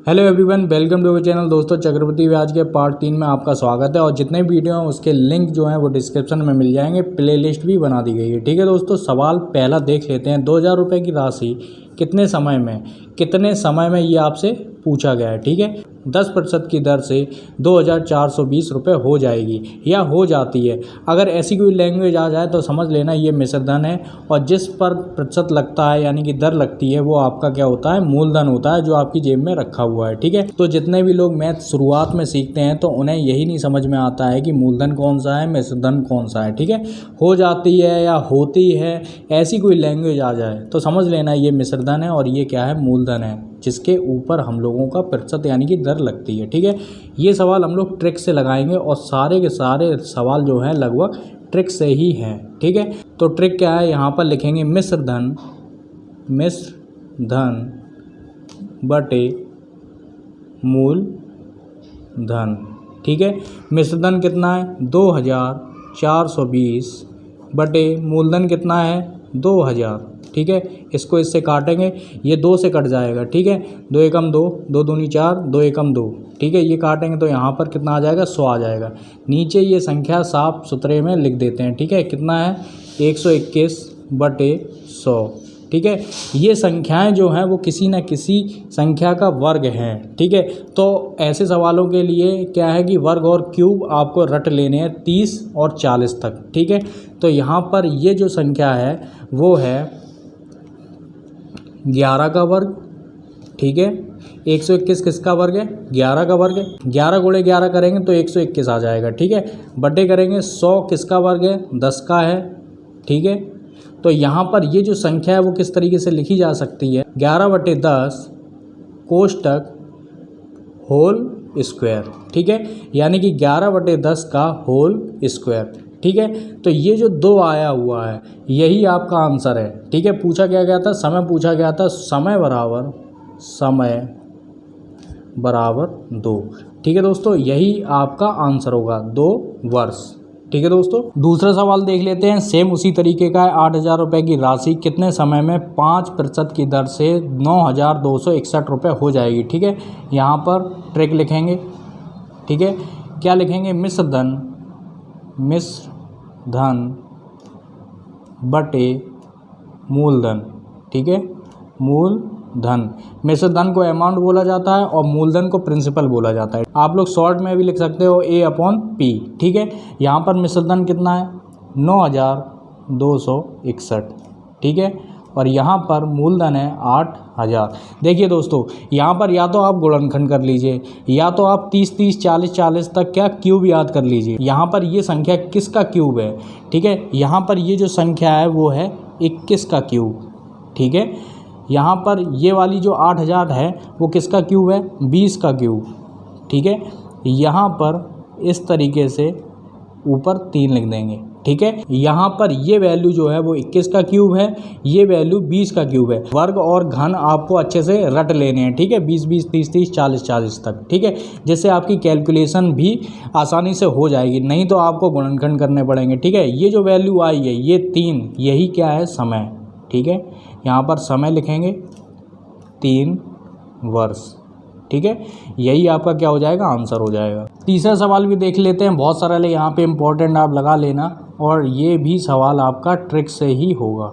Hello everyone, welcome to our channel. दोस्तों, चक्रवर्ती व्याज के पार्ट 3 में आपका स्वागत है। और जितने वीडियो हैं उसके लिंक जो हैं वो डिस्क्रिप्शन में मिल जाएंगे। प्लेलिस्ट भी बना दी गई है। ठीक है दोस्तों, सवाल पहला देख लेते हैं। 2000 रुपये की राशि कितने समय में ये आपसे पूछा गया है। ठीक है, 10% की दर से 2420 रुपये हो जाएगी या हो जाती है। अगर ऐसी कोई लैंग्वेज आ जाए तो समझ लेना ये मिश्रधन है। और जिस पर प्रतिशत लगता है यानी कि दर लगती है वो आपका क्या होता है, मूलधन होता है, जो आपकी जेब में रखा हुआ है। ठीक है, तो जितने भी लोग मैथ शुरुआत में सीखते हैं तो उन्हें यही नहीं समझ में आता है कि मूलधन कौन सा है, मिश्रधन कौन सा है। ठीक है, हो जाती है या होती है, ऐसी कोई लैंग्वेज आ जाए तो समझ लेना ये मिश्रधन है और ये क्या है, मूलधन है, जिसके ऊपर हम लोगों का प्रतिशत यानी कि दर लगती है। ठीक है, ये सवाल हम लोग ट्रिक से लगाएंगे और सारे के सारे सवाल जो हैं लगभग ट्रिक से ही हैं। ठीक है, तो ट्रिक क्या है, यहाँ पर लिखेंगे मिश्रधन बटे मूलधन। ठीक है, मिश्रधन कितना है, 2420 बटे मूलधन कितना है, 2000। ठीक है, इसको इससे काटेंगे, ये 2 से कट जाएगा। ठीक है, 2 एकम 2, 2 दूनी 4, 2 एकम 2। ठीक है, ये काटेंगे तो यहाँ पर कितना आ जाएगा, 100 आ जाएगा। नीचे ये संख्या साफ सुथरे में लिख देते हैं। ठीक है, कितना है, 121 बटे 100। ठीक है, ये संख्याएं जो हैं वो किसी न किसी संख्या का वर्ग हैं। ठीक है, तो ऐसे सवालों के लिए क्या है कि वर्ग और क्यूब आपको रट लेने हैं 30 और 40 तक। ठीक है, तो यहाँ पर ये जो संख्या है वो है 11 का वर्ग। ठीक है, 121 किसका वर्ग है, 11 का वर्ग है। 11 गुणे 11 करेंगे तो 121 आ जाएगा। ठीक है, बटे करेंगे 100 किसका वर्ग है, 10 का है। ठीक है, तो यहाँ पर ये जो संख्या है वो किस तरीके से लिखी जा सकती है, 11 बटे 10 कोष्टक होल स्क्वायर। ठीक है, यानी कि 11 बटे 10 का होल स्क्वायर। ठीक है, तो ये जो 2 आया हुआ है यही आपका आंसर है। ठीक है, पूछा क्या गया था, समय पूछा गया था, समय बराबर 2। ठीक है दोस्तों, यही आपका आंसर होगा, 2 वर्ष। ठीक है दोस्तों, दूसरा सवाल देख लेते हैं। सेम उसी तरीके का है। 8000 रुपये की राशि कितने समय में 5% की दर से 9261 रुपये हो जाएगी। ठीक है, यहाँ पर ट्रिक लिखेंगे। ठीक है, क्या लिखेंगे, मिश्रधन बटे मूलधन। ठीक है, मूलधन, मिश्रधन को अमाउंट बोला जाता है और मूलधन को प्रिंसिपल बोला जाता है। आप लोग शॉर्ट में भी लिख सकते हो A/P। ठीक है, यहाँ पर मिश्रधन कितना है, 9261। ठीक है, और यहाँ पर मूलधन है 8000। देखिए दोस्तों, यहाँ पर या तो आप गुणनखंड कर लीजिए या तो आप 30 30 40 40 तक क्या क्यूब याद कर लीजिए। यहाँ पर ये संख्या किसका क्यूब है। ठीक है, यहाँ पर ये जो संख्या है वो है 21 का क्यूब। ठीक है, यहाँ पर ये वाली जो 8000 है वो किसका क्यूब है, 20 का क्यूब। ठीक है, यहाँ पर इस तरीके से ऊपर 3 लिख देंगे। ठीक है, यहाँ पर ये वैल्यू जो है वो 21 का क्यूब है, ये वैल्यू 20 का क्यूब है। वर्ग और घन आपको अच्छे से रट लेने हैं। ठीक है, 20 20 30 30 40 40 तक। ठीक है, जिससे आपकी कैलकुलेशन भी आसानी से हो जाएगी, नहीं तो आपको गुणनखंड करने पड़ेंगे। ठीक है, ये जो वैल्यू आई है ये 3, यही क्या है, समय। ठीक है, यहाँ पर समय लिखेंगे 3 वर्ष। ठीक है, यही आपका क्या हो जाएगा, आंसर हो जाएगा। तीसरा सवाल भी देख लेते हैं। बहुत सारा यहाँ पे इम्पोर्टेंट आप लगा लेना और ये भी सवाल आपका ट्रिक से ही होगा।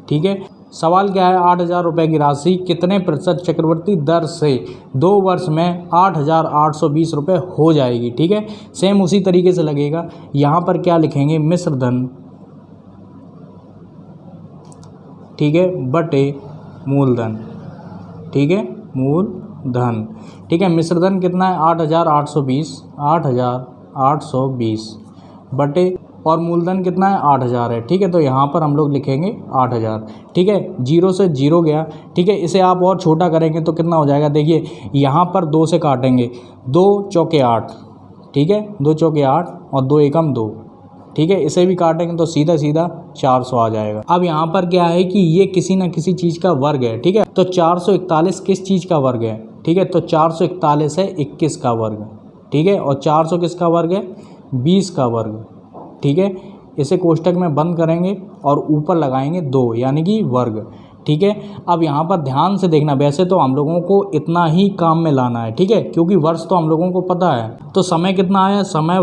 ठीक है, सवाल क्या है, 8000 रुपये की राशि कितने प्रतिशत चक्रवर्ती दर से 2 वर्ष में 8820 रुपये हो जाएगी। ठीक है, सेम उसी तरीके से लगेगा। यहाँ पर क्या लिखेंगे, मिश्रधन, ठीक है, बटे मूलधन। ठीक है, मूलधन। ठीक है, मिश्रधन कितना है, 8820 बटे, और मूलधन कितना है, 8000 है। ठीक है, तो यहाँ पर हम लोग लिखेंगे 8000। ठीक है, 0 से 0 गया। ठीक है, इसे आप और छोटा करेंगे तो कितना हो जाएगा, देखिए यहाँ पर 2 से काटेंगे, 2 चौके 8। ठीक है, 2 चौके 8 और 2 एकम 2। ठीक है, इसे भी काटेंगे तो सीधा सीधा 400 आ जाएगा। अब यहाँ पर क्या है कि ये किसी न किसी चीज़ का वर्ग है। ठीक है, तो 441 किस चीज़ का वर्ग है। ठीक है, तो 441 है 21 का वर्ग। ठीक है, और 400 किसका वर्ग है, 20 का वर्ग। ठीक है, इसे कोष्टक में बंद करेंगे और ऊपर लगाएंगे 2 यानी कि वर्ग। ठीक है। अब यहाँ पर ध्यान से देखना, वैसे तो हम लोगों को इतना ही काम में लाना है, ठीक है, क्योंकि वर्ष तो हम लोगों को पता है। तो समय कितना आया, समय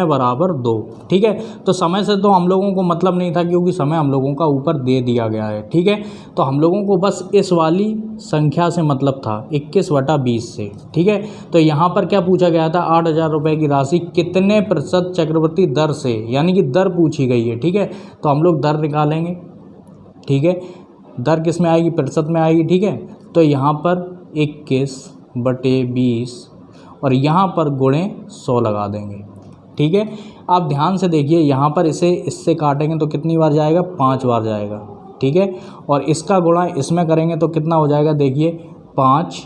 बराबर 2, ठीक है। तो समय से तो हम लोगों को मतलब नहीं था, क्योंकि समय हम लोगों का ऊपर दे दिया गया है, ठीक है। तो हम लोगों को बस इस वाली संख्या से मतलब था 21/20 से, ठीक है। तो यहाँ पर क्या पूछा गया था, 8,000 रुपये की राशि कितने प्रतिशत चक्रवृद्धि दर से, यानी कि दर पूछी गई है, ठीक है। तो हम लोग दर निकालेंगे, ठीक है। दर किस में आएगी, प्रतिशत में आएगी, ठीक है। तो यहाँ पर 21/20 और यहाँ पर गुणे 100 लगा देंगे, ठीक है। आप ध्यान से देखिए, यहाँ पर इसे इससे काटेंगे तो कितनी बार जाएगा, 5 बार जाएगा, ठीक है। और इसका गुणा इसमें करेंगे तो कितना हो जाएगा, देखिए 5,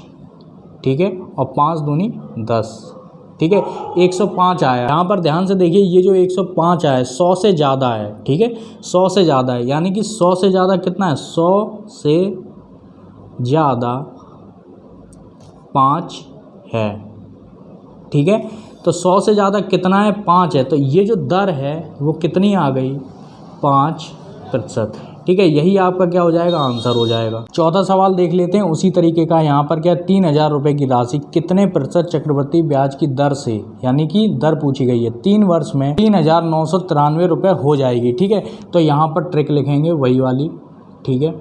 ठीक है, और 5 दूनी 10, ठीक है, 105 आया। यहाँ पर ध्यान से देखिए, ये जो 105 आया 100 से ज़्यादा है, ठीक है, 100 से ज़्यादा है, यानी कि 100 से ज़्यादा कितना है, 100 से ज़्यादा 5 है, ठीक है। तो 100 से ज़्यादा कितना है, 5 है। तो ये जो दर है वो कितनी आ गई, 5%, ठीक है। यही आपका क्या हो जाएगा, आंसर हो जाएगा। चौथा सवाल देख लेते हैं उसी तरीके का। यहाँ पर क्या, 3,000 रुपये की राशि कितने प्रतिशत चक्रवृद्धि ब्याज की दर से, यानी कि दर पूछी गई है, 3 वर्ष में 3,993 रुपये हो जाएगी, ठीक है। तो यहाँ पर ट्रिक लिखेंगे वही वाली, ठीक है।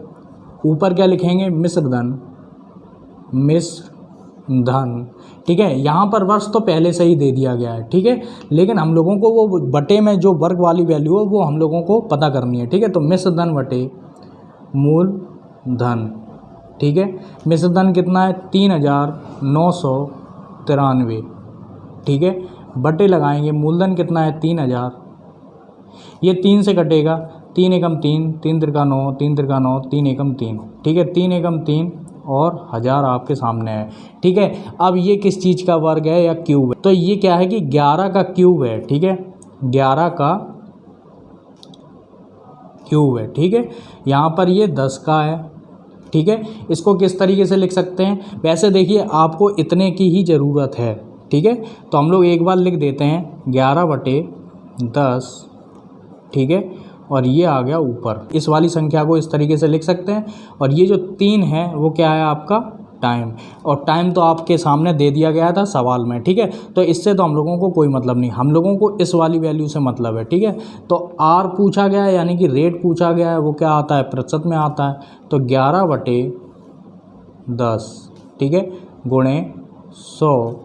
ऊपर क्या लिखेंगे, मिश्र धन, ठीक है। यहाँ पर वर्ष तो पहले से ही दे दिया गया है, ठीक है, लेकिन हम लोगों को वो बटे में जो वर्ग वाली वैल्यू है वो हम लोगों को पता करनी है, ठीक है। तो मिश्र धन बटे मूल धन, ठीक है। मिश्र धन कितना है, 3,993, ठीक है, बटे लगाएंगे मूलधन कितना है, 3,000, ये 3 से कटेगा, 3 एकम 3, 3 त्रिका 9, 3 त्रिका 9, 3 एकम 3, ठीक है, 3 एकम 3 और 1000 आपके सामने है, ठीक है। अब ये किस चीज़ का वर्ग है या क्यूब है, तो ये क्या है कि 11 का क्यूब है, ठीक है, 11 का क्यूब है, ठीक है। यहाँ पर ये 10 का है, ठीक है। इसको किस तरीके से लिख सकते हैं, वैसे देखिए आपको इतने की ही ज़रूरत है, ठीक है। तो हम लोग एक बार लिख देते हैं 11/10, ठीक है, और ये आ गया ऊपर। इस वाली संख्या को इस तरीके से लिख सकते हैं। और ये जो 3 है वो क्या है आपका, टाइम, और टाइम तो आपके सामने दे दिया गया था सवाल में, ठीक है। तो इससे तो हम लोगों को कोई मतलब नहीं, हम लोगों को इस वाली वैल्यू से मतलब है, ठीक है। तो आर पूछा गया है, यानी कि रेट पूछा गया है, वो क्या आता है, प्रतिशत में आता है। तो 11/10, ठीक है, गुणे 100,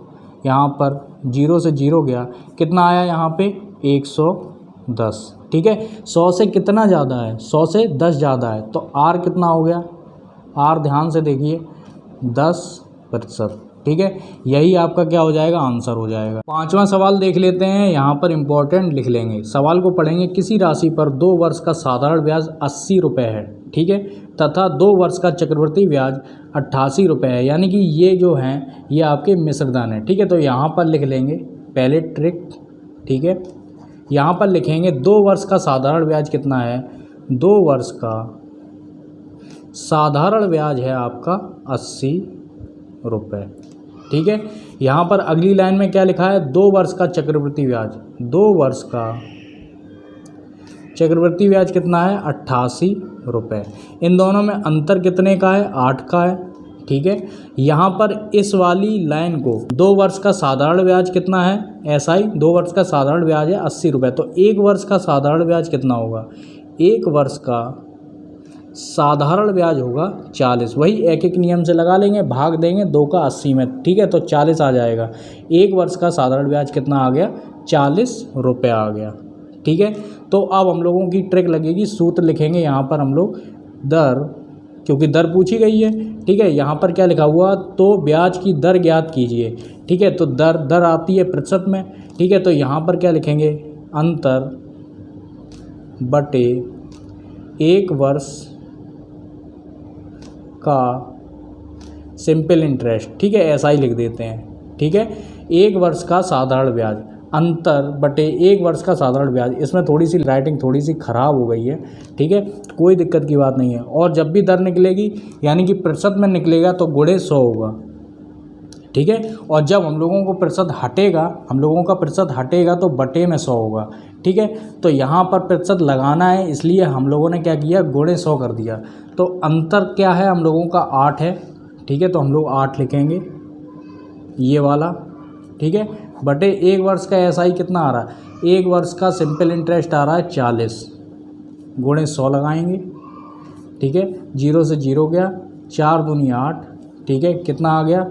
यहाँ पर 0 से 0 गया, कितना आया यहाँ पे 110, ठीक है। 100 से कितना ज़्यादा है, 100 से 10 ज़्यादा है। तो आर कितना हो गया, आर ध्यान से देखिए 10%, ठीक है। यही आपका क्या हो जाएगा, आंसर हो जाएगा। पांचवा सवाल देख लेते हैं, यहाँ पर इम्पोर्टेंट लिख लेंगे। सवाल को पढ़ेंगे, किसी राशि पर 2 वर्ष का साधारण ब्याज 80 रुपये है, ठीक है, तथा 2 वर्ष का चक्रवृद्धि ब्याज 88 रुपये है, यानी कि ये जो हैं ये आपके मिश्र धन है, ठीक है। तो यहाँ पर लिख लेंगे पहले ट्रिक, ठीक है। यहाँ पर लिखेंगे 2 वर्ष का साधारण ब्याज कितना है, 2 वर्ष का साधारण ब्याज है आपका 80 रुपये, ठीक है। यहाँ पर अगली लाइन में क्या लिखा है, 2 वर्ष का चक्रवृद्धि ब्याज, 2 वर्ष का चक्रवृद्धि ब्याज कितना है, 88 रुपये। इन दोनों में अंतर कितने का है, 8 का है, ठीक है। यहाँ पर इस वाली लाइन को 2 वर्ष का साधारण ब्याज कितना है, SI 2 वर्ष का साधारण ब्याज है 80 रुपये। तो 1 वर्ष का साधारण ब्याज कितना होगा, 1 वर्ष का साधारण ब्याज होगा 40, वही एक एक नियम से लगा लेंगे, भाग देंगे 2 का 80 में, ठीक है। तो 40 आ जाएगा। 1 वर्ष का साधारण ब्याज कितना आ गया, 40 रुपये आ गया, ठीक है। तो अब हम लोगों की ट्रिक लगेगी, सूत्र लिखेंगे यहाँ पर हम लोग दर, क्योंकि दर पूछी गई है, ठीक है। यहाँ पर क्या लिखा हुआ, तो ब्याज की दर ज्ञात कीजिए, ठीक है। तो दर आती है प्रतिशत में, ठीक है। तो यहाँ पर क्या लिखेंगे, अंतर बटे 1 वर्ष का सिंपल इंटरेस्ट, ठीक है, ऐसा ही लिख देते हैं, ठीक है। 1 वर्ष का साधारण ब्याज, अंतर बटे 1 वर्ष का साधारण ब्याज। इसमें थोड़ी सी राइटिंग थोड़ी सी ख़राब हो गई है, ठीक है, कोई दिक्कत की बात नहीं है। और जब भी दर निकलेगी यानी कि प्रतिशत में निकलेगा तो गुणे 100 होगा, ठीक है। और जब हम लोगों को प्रतिशत हटेगा, हम लोगों का प्रतिशत हटेगा तो बटे में 100 होगा, ठीक है। तो यहाँ पर प्रतिशत लगाना है, इसलिए हम लोगों ने क्या किया, गुणे 100 कर दिया। तो अंतर क्या है, हम लोगों का 8 है, ठीक है। तो हम लोग 8 लिखेंगे ये वाला, ठीक है। बटे 1 वर्ष का एसआई कितना आ रहा है, 1 वर्ष का सिंपल इंटरेस्ट आ रहा है 40, गुणे 100 लगाएंगे, ठीक है। 0 से 0 गया, 4 दूनी 8, ठीक है। कितना आ गया,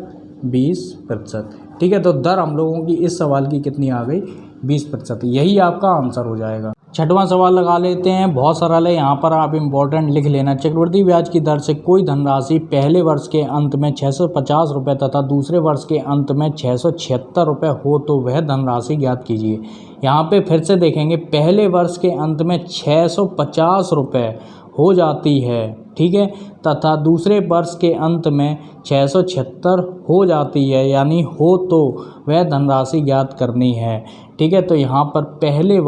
20%, ठीक है। तो दर हम लोगों की इस सवाल की कितनी आ गई, 20%। यही आपका आंसर हो जाएगा। छठवां सवाल लगा लेते हैं, बहुत सरल है, यहाँ पर आप इम्पोर्टेंट लिख लेना। चक्रवृद्धि ब्याज की दर से कोई धनराशि पहले वर्ष के अंत में 650 रुपये तथा दूसरे वर्ष के अंत में 676 रुपये हो तो वह धनराशि ज्ञात कीजिए। यहाँ पे फिर से देखेंगे, पहले वर्ष के अंत में 650 रुपये हो जाती है, ठीक है, तथा दूसरे वर्ष के अंत में 676 हो जाती है, यानी हो तो वह धनराशि ज्ञात करनी है, ठीक है। तो यहाँ पर पहले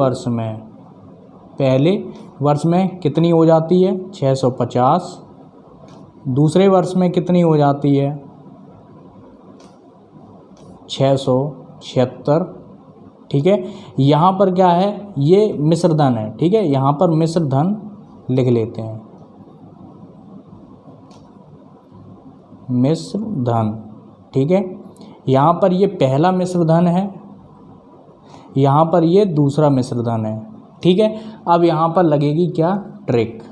वर्ष में कितनी हो जाती है, 650, दूसरे वर्ष में कितनी हो जाती है, 676, ठीक है। यहाँ पर क्या है, ये मिश्र धन है, ठीक है। यहाँ पर मिश्र धन लिख लेते हैं, मिश्र धन, ठीक है। यहाँ पर ये पहला मिश्र धन है, यहाँ पर ये दूसरा मिश्र धन है, ठीक है। अब यहाँ पर लगेगी क्या, ट्रिक,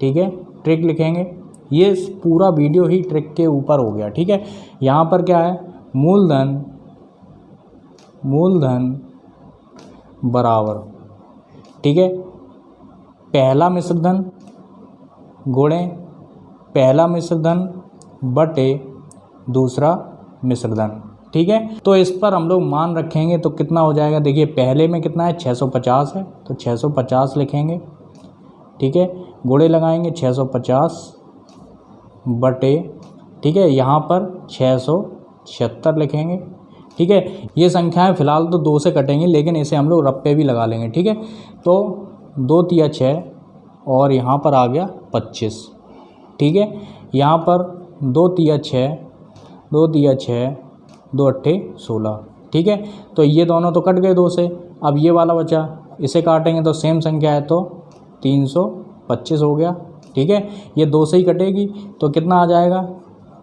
ठीक है, ट्रिक लिखेंगे। ये पूरा वीडियो ही ट्रिक के ऊपर हो गया, ठीक है। यहाँ पर क्या है, मूलधन बराबर, ठीक है, पहला मिश्र धन गुणे पहला मिश्र धन बटे दूसरा मिश्र धन, ठीक है। तो इस पर हम लोग मान रखेंगे तो कितना हो जाएगा, देखिए पहले में कितना है, 650 है, तो 650 लिखेंगे, ठीक है। गुणे लगाएंगे 650 बटे, ठीक है, यहाँ पर 676 लिखेंगे, ठीक है। ये संख्याएं फिलहाल तो 2 से कटेंगी, लेकिन इसे हम लोग रप्पे भी लगा लेंगे, ठीक है। तो 2 तिया 6 और यहाँ पर आ गया 25, ठीक है। यहाँ पर 2 तिया 6, 2 तिया 6, 2 अट्ठे 16, ठीक है। तो ये दोनों तो कट गए 2 से, अब ये वाला बचा, इसे काटेंगे तो सेम संख्या है तो 325 हो गया, ठीक है। ये 2 से ही कटेगी तो कितना आ जाएगा,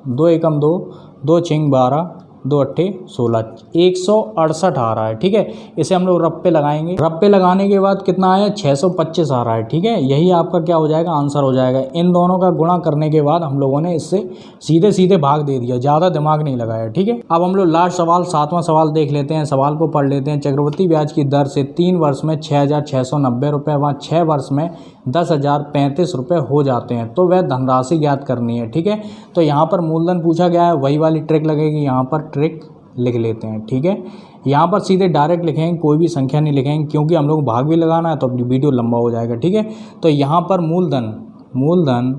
2 एकम 2, 2 छिंग 12, 2 अट्ठे 16, 168 आ रहा है, ठीक है। इसे हम लोग रप्पे लगाएंगे, रप्पे लगाने के बाद कितना आया, 625 आ रहा है, ठीक है। यही आपका क्या हो जाएगा, आंसर हो जाएगा। इन दोनों का गुणा करने के बाद हम लोगों ने इससे सीधे सीधे भाग दे दिया, ज़्यादा दिमाग नहीं लगाया, ठीक है। अब हम लोग लास्ट सवाल 7वां सवाल देख लेते हैं। सवाल को पढ़ लेते हैं। चक्रवृद्धि ब्याज की दर से 3 वर्ष में 6,690 रुपये व 6 वर्ष में 10,035 रुपये हो जाते हैं तो वह धनराशि ज्ञात करनी है, ठीक है। तो यहाँ पर मूलधन पूछा गया है, वही वाली ट्रिक लगेगी, यहाँ पर ट्रिक लिख लेते हैं, ठीक है। यहाँ पर सीधे डायरेक्ट लिखेंगे, कोई भी संख्या नहीं लिखेंगे, क्योंकि हम लोग भाग भी लगाना है तो अपनी वीडियो लंबा हो जाएगा, ठीक है। तो यहाँ पर मूलधन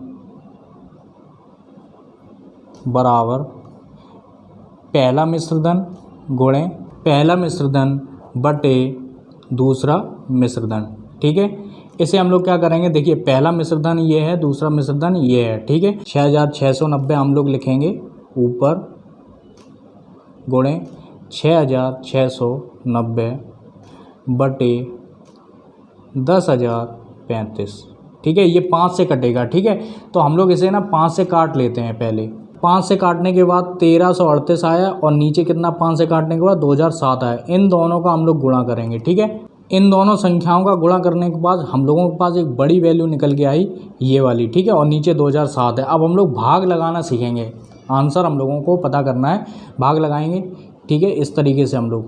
बराबर पहला मिश्र धन गुणे पहला मिश्र धन बटे दूसरा मिश्र धन, ठीक है। इसे हम लोग क्या करेंगे, देखिए पहला मिश्र धन ये है, दूसरा मिश्र धन ये है, ठीक है। 6,690 हम लोग लिखेंगे ऊपर गुणे 6,690 बटे 10,035, ठीक है। ये 5 से कटेगा, ठीक है। तो हम लोग इसे ना 5 से काट लेते हैं पहले। 5 से काटने के बाद 1338 आया और नीचे कितना 5 से काटने के बाद 2007 आया। इन दोनों का हम लोग गुणा करेंगे, ठीक है। इन दोनों संख्याओं का गुणा करने के बाद हम लोगों के पास एक बड़ी वैल्यू निकल के आई, ये वाली, ठीक है। और नीचे 2007 है। अब हम लोग भाग लगाना सीखेंगे, आंसर हम लोगों को पता करना है, भाग लगाएंगे, ठीक है। इस तरीके से हम लोग,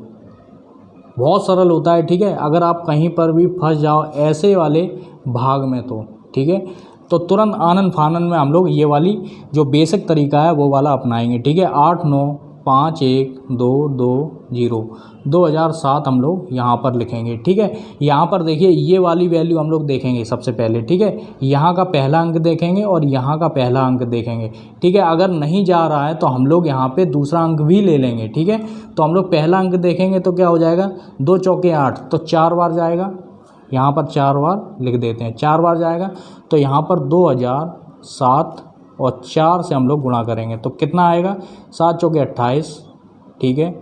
बहुत सरल होता है, ठीक है। अगर आप कहीं पर भी फंस जाओ ऐसे वाले भाग में तो, ठीक है, तो तुरंत आनन फानन में हम लोग ये वाली जो बेसिक तरीका है वो वाला अपनाएंगे, ठीक है। 8 9 5 1 2 2 0 2007 हम लोग यहाँ पर लिखेंगे, ठीक है। यहाँ पर देखिए ये वाली वैल्यू हम लोग देखेंगे सबसे पहले, ठीक है। यहाँ का पहला अंक देखेंगे और यहाँ का पहला अंक देखेंगे, ठीक है। अगर नहीं जा रहा है तो हम लोग यहाँ पे दूसरा अंक भी ले लेंगे, ठीक है। तो हम लोग पहला अंक देखेंगे तो क्या हो जाएगा, 2 चौके 8, तो 4 बार जाएगा, यहाँ पर 4 बार लिख देते हैं, 4 बार जाएगा। तो यहाँ पर 2007 और 4 से हम लोग गुणा करेंगे तो कितना आएगा, 7 चौके 28, ठीक है,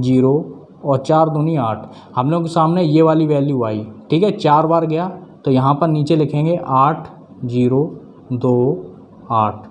0 और 4 दूनी 8। हम लोग के सामने ये वाली वैल्यू आई, ठीक है, 4 बार गया तो यहाँ पर नीचे लिखेंगे 8 0 2 8,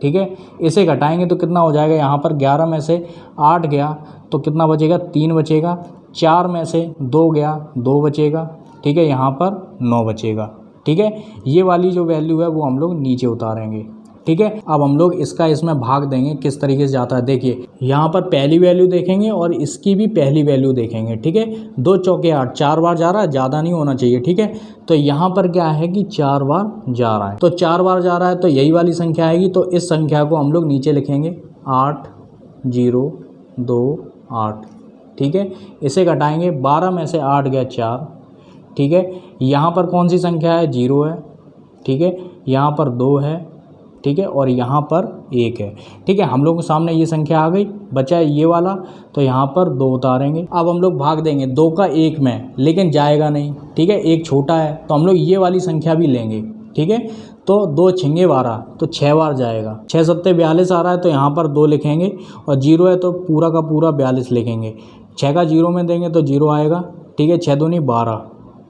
ठीक है। इसे घटाएंगे तो कितना हो जाएगा, यहाँ पर 11 में से 8 गया तो कितना बचेगा, 3 बचेगा। 4 में से 2 गया, 2 बचेगा, ठीक है, यहाँ पर 9 बचेगा, ठीक है। ये वाली जो वैल्यू है वो हम लोग नीचे उतारेंगे, ठीक है। अब हम लोग इसका इसमें भाग देंगे, किस तरीके से जाता है देखिए। यहाँ पर पहली वैल्यू देखेंगे और इसकी भी पहली वैल्यू देखेंगे, ठीक है। 2 चौके 8, 4 बार जा रहा है, ज़्यादा नहीं होना चाहिए, ठीक है। तो यहाँ पर क्या है कि 4 बार जा रहा है, तो 4 बार जा रहा है तो यही वाली संख्या आएगी। तो इस संख्या को हम लोग नीचे लिखेंगे 8 0 2 8, ठीक है। इसे घटाएंगे, 12 में से 8 गया 4, ठीक है। यहाँ पर कौन सी संख्या है, 0 है, ठीक है। यहाँ पर 2 है, ठीक है, और यहाँ पर 1 है, ठीक है। हम लोग के सामने ये संख्या आ गई, बचा है ये वाला, तो यहाँ पर 2 उतारेंगे। अब हम लोग भाग देंगे 2 का 1 में, लेकिन जाएगा नहीं, ठीक है, 1 छोटा है, तो हम लोग ये वाली संख्या भी लेंगे, ठीक है। तो 2 छिंगे 12, तो 6 बार जाएगा। 6 सत्ते 42 आ रहा है, तो यहाँ पर 2 लिखेंगे, और 0 है तो पूरा का पूरा 42 लिखेंगे। 6 का 0 में देंगे तो 0 आएगा, ठीक है, 6 दूनी 12,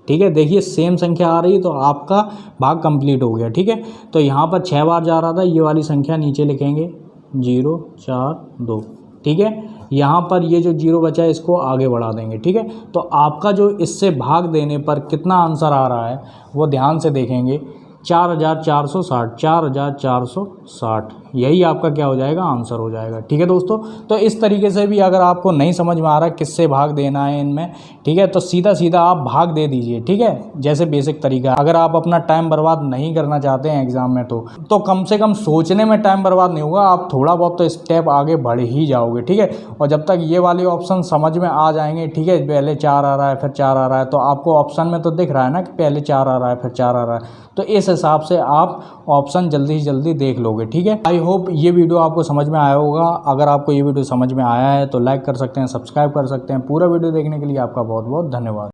ठीक है। देखिए सेम संख्या आ रही है तो आपका भाग कंप्लीट हो गया, ठीक है। तो यहाँ पर 6 बार जा रहा था, ये वाली संख्या नीचे लिखेंगे 0 4 2, ठीक है। यहाँ पर ये जो 0 बचा है इसको आगे बढ़ा देंगे, ठीक है। तो आपका जो इससे भाग देने पर कितना आंसर आ रहा है वो ध्यान से देखेंगे, 4460, 4460, यही आपका क्या हो जाएगा, आंसर हो जाएगा, ठीक है दोस्तों। तो इस तरीके से भी अगर आपको नहीं समझ में आ रहा किससे भाग देना है इनमें, ठीक है, तो सीधा सीधा आप भाग दे दीजिए, ठीक है, जैसे बेसिक तरीका। अगर आप अपना टाइम बर्बाद नहीं करना चाहते हैं एग्जाम में तो कम से कम सोचने में टाइम बर्बाद नहीं होगा, आप थोड़ा बहुत तो स्टेप आगे बढ़ ही जाओगे, ठीक है। और जब तक ये वाले ऑप्शन समझ में आ जाएंगे, ठीक है, पहले 4 आ रहा है फिर 4 आ रहा है, तो आपको ऑप्शन में तो दिख रहा है ना कि पहले 4 आ रहा है फिर 4 आ रहा है, तो इस हिसाब से आप ऑप्शन जल्दी से जल्दी देख लोगे, ठीक है। आई होप ये वीडियो आपको समझ में आया होगा। अगर आपको ये वीडियो समझ में आया है तो लाइक कर सकते हैं, सब्सक्राइब कर सकते हैं। पूरा वीडियो देखने के लिए आपका बहुत बहुत धन्यवाद।